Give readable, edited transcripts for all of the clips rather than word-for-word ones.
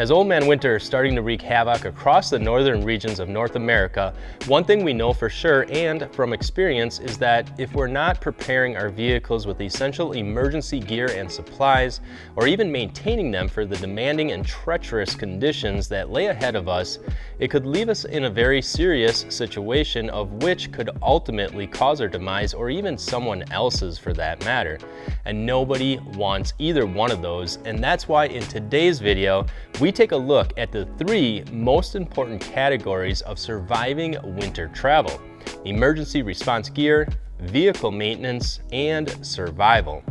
As Old Man Winter is starting to wreak havoc across the northern regions of North America, one thing we know for sure and from experience is that if we're not preparing our vehicles with essential emergency gear and supplies, or even maintaining them for the demanding and treacherous conditions that lay ahead of us, it could leave us in a very serious situation of which could ultimately cause our demise or even someone else's for that matter. And nobody wants either one of those, and that's why in today's video, we take a look at the 3 most important categories of surviving winter travel: emergency response gear, vehicle maintenance, and survival.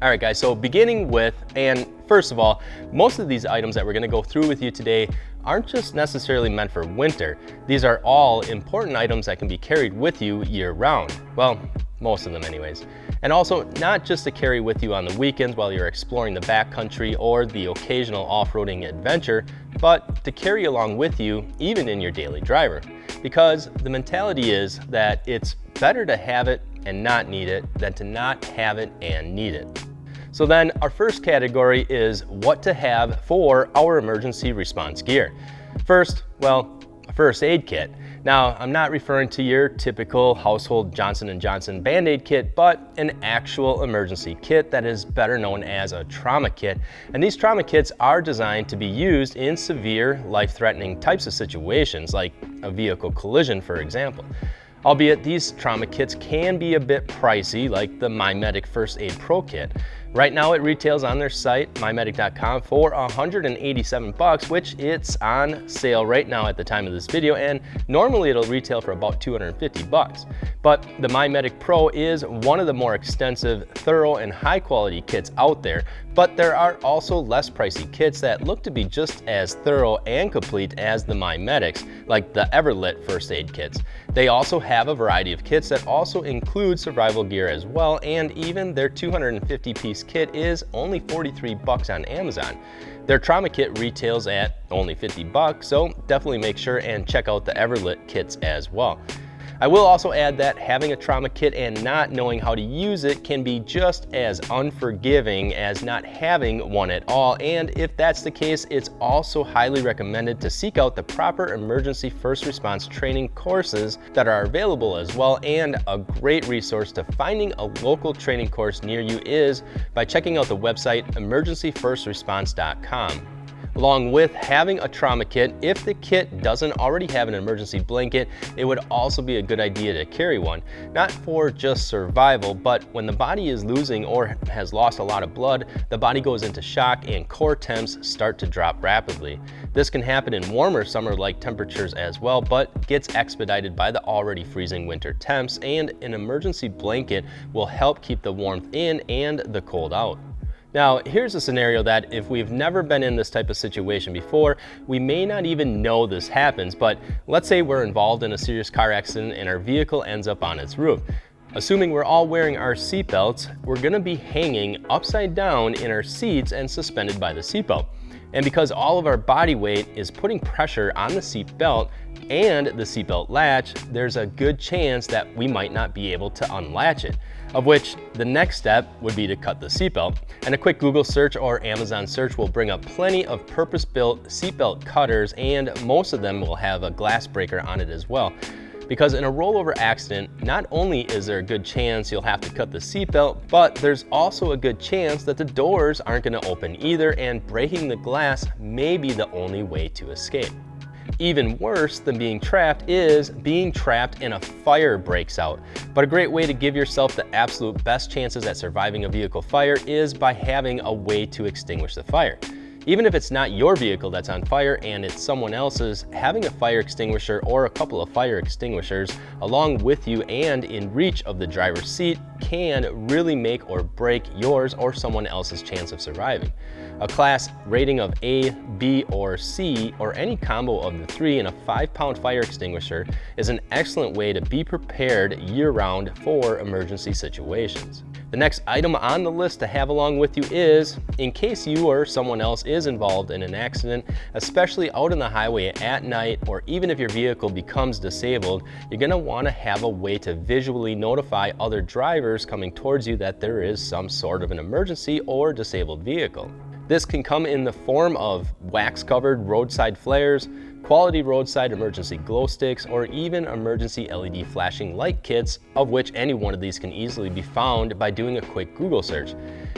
All right guys, so beginning with, and first of all, most of these items that we're gonna go through with you today aren't just necessarily meant for winter. These are all important items that can be carried with you year round. Well, most of them anyways. And also not just to carry with you on the weekends while you're exploring the backcountry or the occasional off-roading adventure, but to carry along with you even in your daily driver. Because the mentality is that it's better to have it and not need it than to not have it and need it. So then our first category is what to have for our emergency response gear. First, well, a first aid kit. Now, I'm not referring to your typical household Johnson & Johnson Band-Aid kit, but an actual emergency kit that is better known as a trauma kit. And these trauma kits are designed to be used in severe, life-threatening types of situations, like a vehicle collision, for example. Albeit these trauma kits can be a bit pricey, like the MyMedic First Aid Pro Kit. Right now it retails on their site, mymedic.com, for $187, which it's on sale right now at the time of this video, and normally it'll retail for about $250. But the MyMedic Pro is one of the more extensive, thorough, and high quality kits out there, but there are also less pricey kits that look to be just as thorough and complete as the MyMedics, like the Everlit First Aid Kits. They also have a variety of kits that also include survival gear as well, and even their 250-piece kit is only $43 on Amazon. Their trauma kit retails at only $50, so definitely make sure and check out the Everlit kits as well. I will also add that having a trauma kit and not knowing how to use it can be just as unforgiving as not having one at all, and if that's the case, it's also highly recommended to seek out the proper emergency first response training courses that are available as well, and a great resource to finding a local training course near you is by checking out the website emergencyfirstresponse.com. Along with having a trauma kit, if the kit doesn't already have an emergency blanket, it would also be a good idea to carry one. Not for just survival, but when the body is losing or has lost a lot of blood, the body goes into shock and core temps start to drop rapidly. This can happen in warmer summer-like temperatures as well, but gets expedited by the already freezing winter temps, and an emergency blanket will help keep the warmth in and the cold out. Now, here's a scenario that if we've never been in this type of situation before, we may not even know this happens, but let's say we're involved in a serious car accident and our vehicle ends up on its roof. Assuming we're all wearing our seatbelts, we're gonna be hanging upside down in our seats and suspended by the seatbelt. And because all of our body weight is putting pressure on the seatbelt and the seatbelt latch, there's a good chance that we might not be able to unlatch it. Of which the next step would be to cut the seatbelt. And a quick Google search or Amazon search will bring up plenty of purpose-built seatbelt cutters, and most of them will have a glass breaker on it as well. Because in a rollover accident, not only is there a good chance you'll have to cut the seatbelt, but there's also a good chance that the doors aren't gonna open either, and breaking the glass may be the only way to escape. Even worse than being trapped is being trapped and a fire breaks out. But a great way to give yourself the absolute best chances at surviving a vehicle fire is by having a way to extinguish the fire. Even if it's not your vehicle that's on fire and it's someone else's, having a fire extinguisher or a couple of fire extinguishers along with you and in reach of the driver's seat can really make or break yours or someone else's chance of surviving. A class rating of A, B, or C, or any combo of the 3 in a 5-pound fire extinguisher is an excellent way to be prepared year-round for emergency situations. The next item on the list to have along with you is, in case you or someone else is involved in an accident, especially out on the highway at night, or even if your vehicle becomes disabled, you're going to want to have a way to visually notify other drivers coming towards you that there is some sort of an emergency or disabled vehicle. This can come in the form of wax-covered roadside flares, quality roadside emergency glow sticks, or even emergency LED flashing light kits, of which any one of these can easily be found by doing a quick Google search.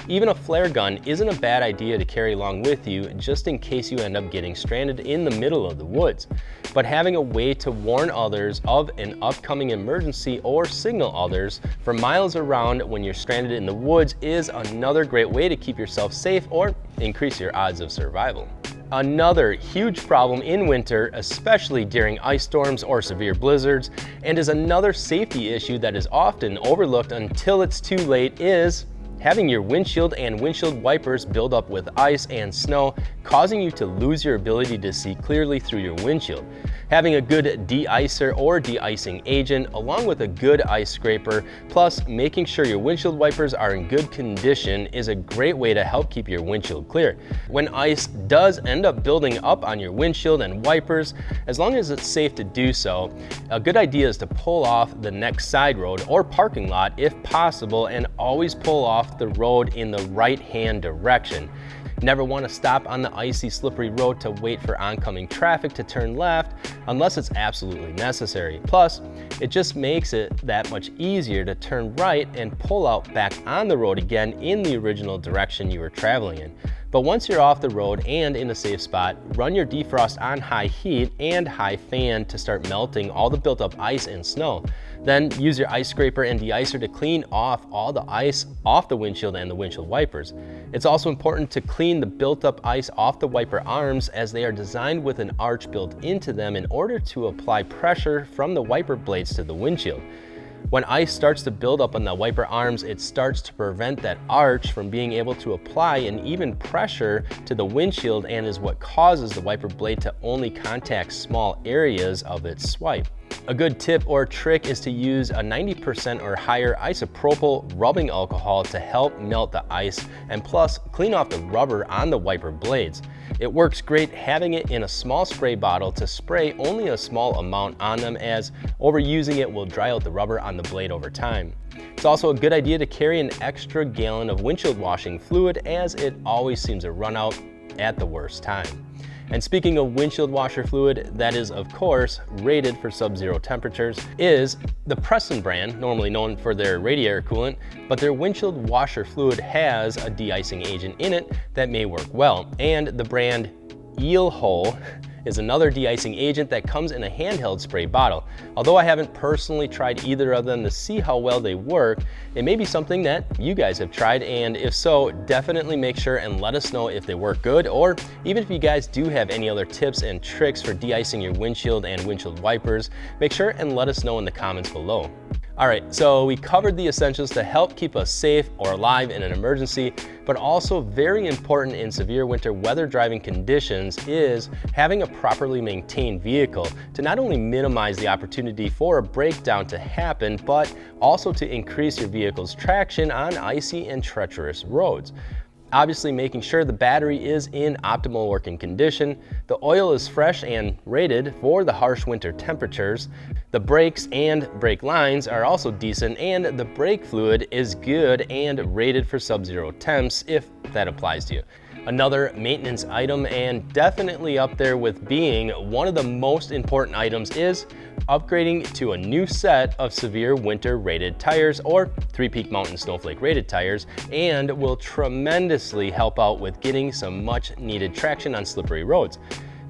Even a flare gun isn't a bad idea to carry along with you just in case you end up getting stranded in the middle of the woods. But having a way to warn others of an upcoming emergency or signal others for miles around when you're stranded in the woods is another great way to keep yourself safe or increase your odds of survival. Another huge problem in winter, especially during ice storms or severe blizzards, and is another safety issue that is often overlooked until it's too late, is having your windshield and windshield wipers build up with ice and snow, causing you to lose your ability to see clearly through your windshield. Having a good de-icer or de-icing agent, along with a good ice scraper, plus making sure your windshield wipers are in good condition, is a great way to help keep your windshield clear. When ice does end up building up on your windshield and wipers, as long as it's safe to do so, a good idea is to pull off the next side road or parking lot if possible, and always pull off the road in the right-hand direction. Never want to stop on the icy, slippery road to wait for oncoming traffic to turn left unless it's absolutely necessary. Plus, it just makes it that much easier to turn right and pull out back on the road again in the original direction you were traveling in. But once you're off the road and in a safe spot, run your defrost on high heat and high fan to start melting all the built up ice and snow. Then use your ice scraper and de-icer to clean off all the ice off the windshield and the windshield wipers. It's also important to clean the built up ice off the wiper arms, as they are designed with an arch built into them in order to apply pressure from the wiper blades to the windshield. When ice starts to build up on the wiper arms, it starts to prevent that arch from being able to apply an even pressure to the windshield, and is what causes the wiper blade to only contact small areas of its swipe. A good tip or trick is to use a 90% or higher isopropyl rubbing alcohol to help melt the ice and plus clean off the rubber on the wiper blades. It works great having it in a small spray bottle to spray only a small amount on them, as overusing it will dry out the rubber on the blade over time. It's also a good idea to carry an extra gallon of windshield washing fluid, as it always seems to run out at the worst time. And speaking of windshield washer fluid that is of course rated for sub-zero temperatures, is the Preston brand, normally known for their radiator coolant, but their windshield washer fluid has a de-icing agent in it that may work well. And the brand Eel Hole is another de-icing agent that comes in a handheld spray bottle. Although I haven't personally tried either of them to see how well they work, it may be something that you guys have tried, and if so, definitely make sure and let us know if they work good, or even if you guys do have any other tips and tricks for de-icing your windshield and windshield wipers, make sure and let us know in the comments below. Alright, so we covered the essentials to help keep us safe or alive in an emergency, but also very important in severe winter weather driving conditions is having a properly maintained vehicle to not only minimize the opportunity for a breakdown to happen, but also to increase your vehicle's traction on icy and treacherous roads. Obviously, making sure the battery is in optimal working condition, the oil is fresh and rated for the harsh winter temperatures, the brakes and brake lines are also decent, and the brake fluid is good and rated for sub-zero temps if that applies to you. Another maintenance item, and definitely up there with being one of the most important items, is upgrading to a new set of severe winter rated tires or Three Peak Mountain Snowflake rated tires, and will tremendously help out with getting some much needed traction on slippery roads.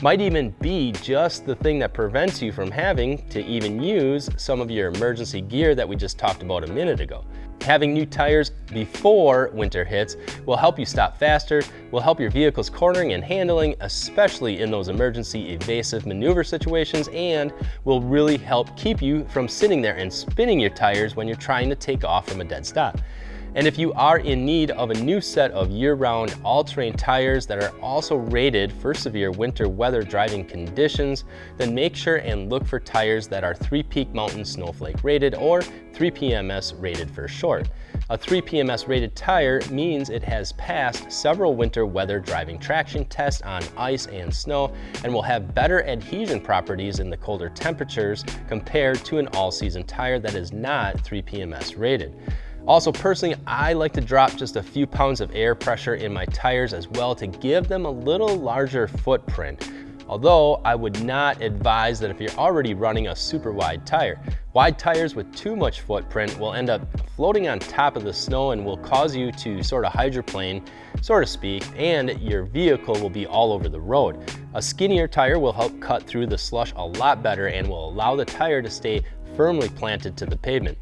Might even be just the thing that prevents you from having to even use some of your emergency gear that we just talked about a minute ago. Having new tires before winter hits will help you stop faster, will help your vehicle's cornering and handling, especially in those emergency evasive maneuver situations, and will really help keep you from sitting there and spinning your tires when you're trying to take off from a dead stop. And if you are in need of a new set of year-round all-terrain tires that are also rated for severe winter weather driving conditions, then make sure and look for tires that are Three Peak Mountain Snowflake rated, or 3PMS rated for short. A 3PMS rated tire means it has passed several winter weather driving traction tests on ice and snow, and will have better adhesion properties in the colder temperatures compared to an all-season tire that is not 3PMS rated. Also, personally, I like to drop just a few pounds of air pressure in my tires as well to give them a little larger footprint. Although I would not advise that if you're already running a super wide tire. Wide tires with too much footprint will end up floating on top of the snow and will cause you to sort of hydroplane, so to speak, and your vehicle will be all over the road. A skinnier tire will help cut through the slush a lot better and will allow the tire to stay firmly planted to the pavement.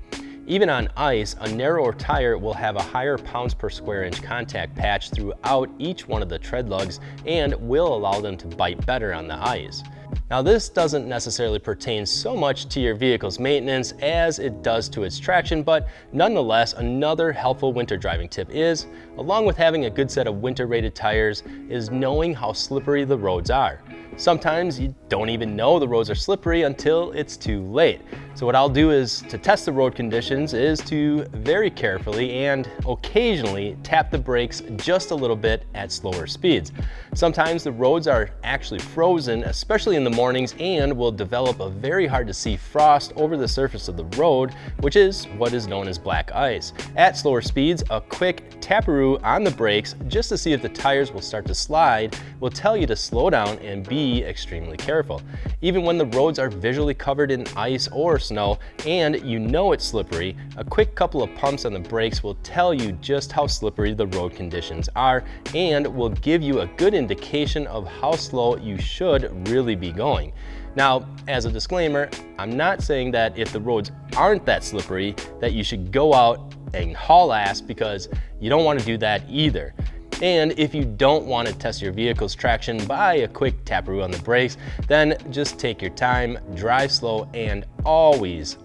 Even on ice, a narrower tire will have a higher pounds per square inch contact patch throughout each one of the tread lugs and will allow them to bite better on the ice. Now, this doesn't necessarily pertain so much to your vehicle's maintenance as it does to its traction, but nonetheless, another helpful winter driving tip is, along with having a good set of winter rated tires, is knowing how slippery the roads are. Sometimes you don't even know the roads are slippery until it's too late. So what I'll do is to test the road conditions is to very carefully and occasionally tap the brakes just a little bit at slower speeds. Sometimes the roads are actually frozen, especially in the mornings, and will develop a very hard to see frost over the surface of the road, which is what is known as black ice. At slower speeds, a quick taparoo on the brakes just to see if the tires will start to slide will tell you to slow down and be extremely careful. Even when the roads are visually covered in ice or snow and you know it's slippery, a quick couple of pumps on the brakes will tell you just how slippery the road conditions are and will give you a good indication of how slow you should really be going. Now, as a disclaimer, I'm not saying that if the roads aren't that slippery that you should go out and haul ass, because you don't want to do that either. And if you don't want to test your vehicle's traction by a quick taparoo on the brakes, then just take your time, drive slow, and always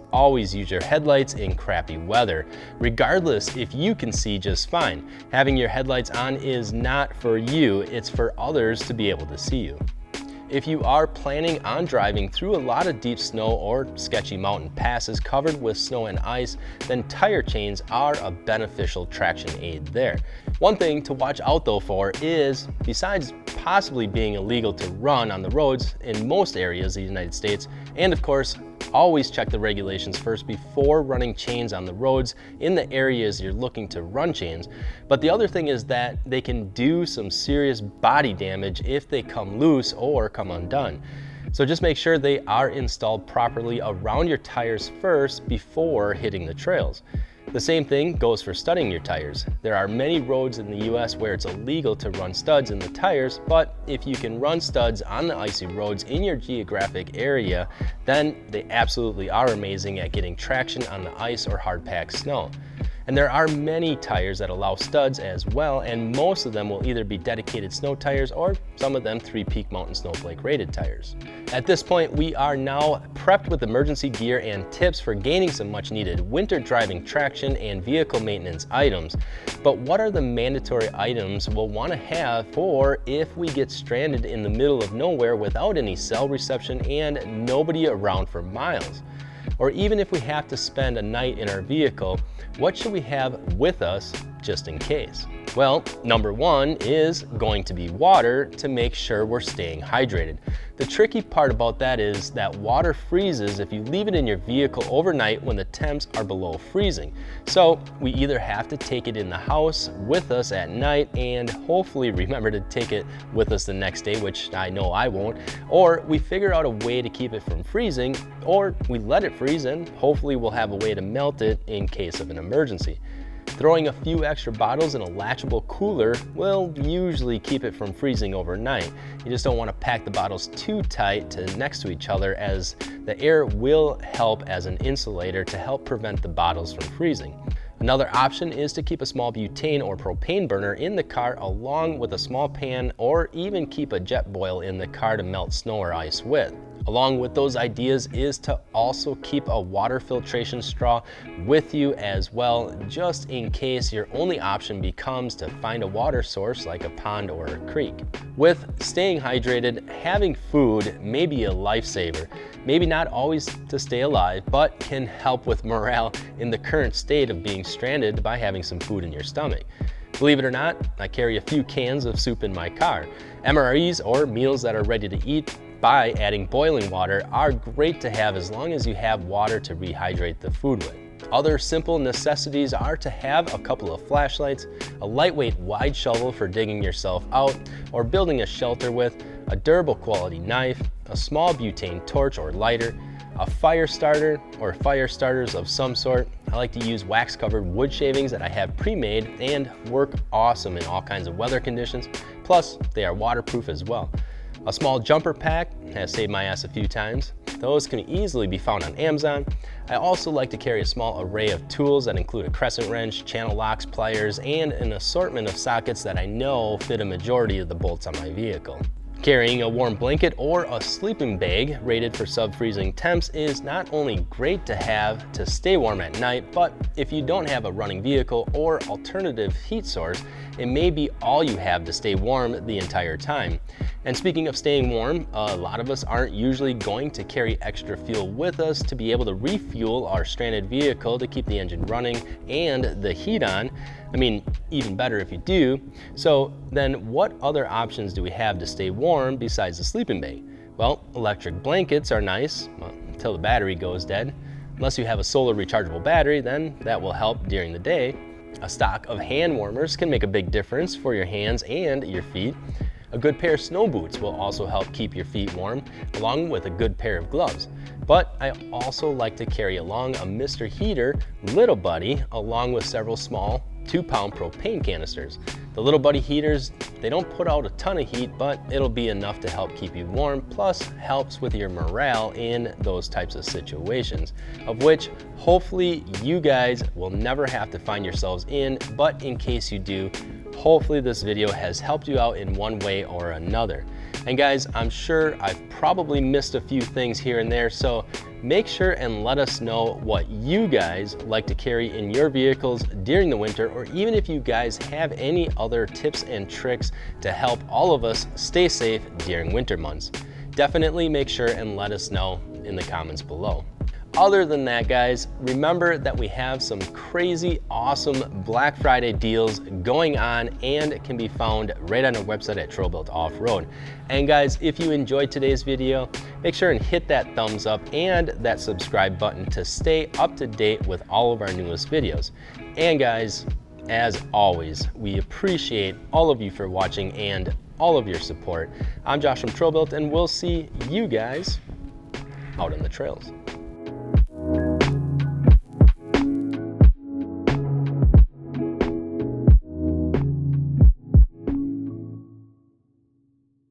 use your headlights in crappy weather, regardless if you can see just fine. Having your headlights on is not for you, it's for others to be able to see you. If you are planning on driving through a lot of deep snow or sketchy mountain passes covered with snow and ice, then tire chains are a beneficial traction aid there. One thing to watch out though for is, besides possibly being illegal to run on the roads in most areas of the United States, and of course, always check the regulations first before running chains on the roads in the areas you're looking to run chains. But the other thing is that they can do some serious body damage if they come loose or come undone. So just make sure they are installed properly around your tires first before hitting the trails. The same thing goes for studding your tires. There are many roads in the US where it's illegal to run studs in the tires, but if you can run studs on the icy roads in your geographic area, then they absolutely are amazing at getting traction on the ice or hard-packed snow. And there are many tires that allow studs as well, and most of them will either be dedicated snow tires or some of them 3 Peak Mountain Snowflake rated tires. At this point, we are now prepped with emergency gear and tips for gaining some much needed winter driving traction and vehicle maintenance items. But what are the mandatory items we'll want to have for if we get stranded in the middle of nowhere without any cell reception and nobody around for miles? Or even if we have to spend a night in our vehicle, what should we have with us just in case? Well, number one is going to be water to make sure we're staying hydrated. The tricky part about that is that water freezes if you leave it in your vehicle overnight when the temps are below freezing. So we either have to take it in the house with us at night and hopefully remember to take it with us the next day, which I know I won't, or we figure out a way to keep it from freezing, or we let it freeze and hopefully we'll have a way to melt it in case of an emergency. Throwing a few extra bottles in a latchable cooler will usually keep it from freezing overnight. You just don't want to pack the bottles too tight next to each other, as the air will help as an insulator to help prevent the bottles from freezing. Another option is to keep a small butane or propane burner in the car along with a small pan, or even keep a jet boil in the car to melt snow or ice with. Along with those ideas is to also keep a water filtration straw with you as well, just in case your only option becomes to find a water source like a pond or a creek. With staying hydrated, having food may be a lifesaver. Maybe not always to stay alive, but can help with morale in the current state of being stranded by having some food in your stomach. Believe it or not, I carry a few cans of soup in my car. MREs, or meals that are ready to eat by adding boiling water, are great to have as long as you have water to rehydrate the food with. Other simple necessities are to have a couple of flashlights, a lightweight wide shovel for digging yourself out or building a shelter with, a durable quality knife, a small butane torch or lighter, a fire starter or fire starters of some sort. I like to use wax covered wood shavings that I have pre-made and work awesome in all kinds of weather conditions. Plus, they are waterproof as well. A small jumper pack has saved my ass a few times. Those can easily be found on Amazon. I also like to carry a small array of tools that include a crescent wrench, channel locks, pliers, and an assortment of sockets that I know fit a majority of the bolts on my vehicle. Carrying a warm blanket or a sleeping bag rated for sub-freezing temps is not only great to have to stay warm at night, but if you don't have a running vehicle or alternative heat source, it may be all you have to stay warm the entire time. And speaking of staying warm, a lot of us aren't usually going to carry extra fuel with us to be able to refuel our stranded vehicle to keep the engine running and the heat on. I mean, even better if you do. So then what other options do we have to stay warm besides the sleeping bag? Well, electric blankets are nice, until the battery goes dead. Unless you have a solar rechargeable battery, then that will help during the day. A stock of hand warmers can make a big difference for your hands and your feet. A good pair of snow boots will also help keep your feet warm, along with a good pair of gloves. But I also like to carry along a Mr. Heater Little Buddy, along with several small 2-pound propane canisters. The Little Buddy heaters, they don't put out a ton of heat, but it'll be enough to help keep you warm, plus helps with your morale in those types of situations, of which hopefully you guys will never have to find yourselves in, but in case you do, hopefully this video has helped you out in one way or another. And guys, I'm sure I've probably missed a few things here and there, so make sure and let us know what you guys like to carry in your vehicles during the winter, or even if you guys have any other tips and tricks to help all of us stay safe during winter months. Definitely make sure and let us know in the comments below. Other than that, guys, remember that we have some crazy awesome Black Friday deals going on and can be found right on our website at TrailBuilt Off-Road. And guys, if you enjoyed today's video, make sure and hit that thumbs up and that subscribe button to stay up to date with all of our newest videos. And guys, as always, we appreciate all of you for watching and all of your support. I'm Josh from TrailBuilt, and we'll see you guys out on the trails.